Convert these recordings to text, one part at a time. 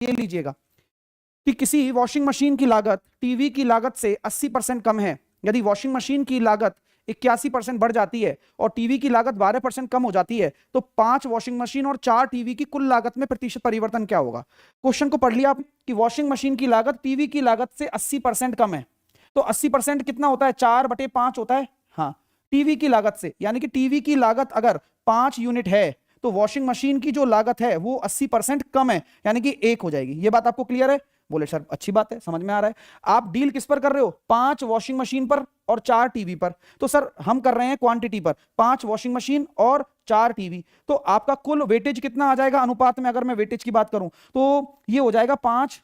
ये लीजिएगा कि किसी वॉशिंग मशीन की लागत टीवी की लागत से 80% कम है। यदि वॉशिंग मशीन की लागत 81% बढ़ जाती है और टीवी की लागत 12% कम हो जाती है तो 5 वॉशिंग मशीन और 4 टीवी की कुल लागत में प्रतिशत परिवर्तन क्या होगा। क्वेश्चन को पढ़ लिया आप कि वॉशिंग मशीन की लागत टीवी की लागत से 80% कम है, तो 80% कितना होता है, 4/5 होता है। हाँ, टीवी की लागत से, यानी कि टीवी की लागत अगर 5 यूनिट है तो वॉशिंग मशीन की जो लागत है वो 80% कम है, यानी कि 1 हो जाएगी। ये बात आपको क्लियर है? बोले सर अच्छी बात है, समझ में आ रहा है। आप डील किस पर कर रहे हो, 5 वॉशिंग मशीन पर और 4 टीवी पर। तो सर हम कर रहे हैं क्वांटिटी पर, 5 वॉशिंग मशीन और 4 टीवी। तो आपका कुल वेटेज कितना आ जाएगा अनुपात में, अगर मैं वेटेज की बात करूं तो ये हो जाएगा 5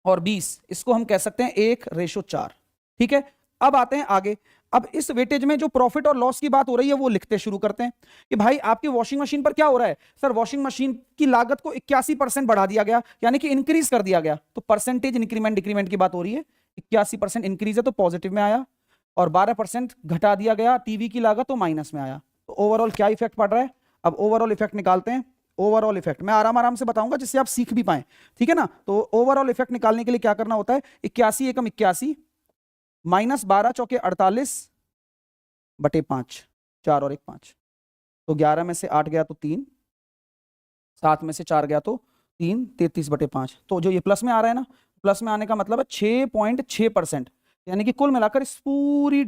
और 20। इसको हम कह सकते हैं 1:4। ठीक है, अब आते हैं आगे। अब इस वेटेज में जो प्रॉफिट और लॉस की बात हो रही है वो लिखते शुरू करते हैं कि भाई आपकी वॉशिंग मशीन पर क्या हो रहा है। सर वॉशिंग मशीन की लागत को 81% बढ़ा दिया गया, यानी कि इंक्रीज कर दिया गया। तो परसेंटेज इंक्रीमेंट डिक्रीमेंट की बात हो रही है। 81% इंक्रीज है तो पॉजिटिव में आया, और 12% घटा दिया गया टीवी की लागत तो माइनस में आया। तो ओवरऑल क्या इफेक्ट पड़ रहा है, अब ओवरऑल इफेक्ट निकालते हैं। ओवरऑल इफेक्ट मैं आराम आराम से बताऊंगा जिससे आप सीख भी पाए, ठीक है ना। तो ओवरऑल इफेक्ट निकालने के लिए क्या करना होता है, 81 एकम 81 माइनस 12 चौके 48/5, 4 और 1 5। तो 11 में से 8 गया तो 3, 7 में से 4 गया तो 3, 33/5। तो जो ये प्लस में आ रहा है ना, प्लस में आने का मतलब है 6.6%, यानी कि कुल मिलाकर इस पूरी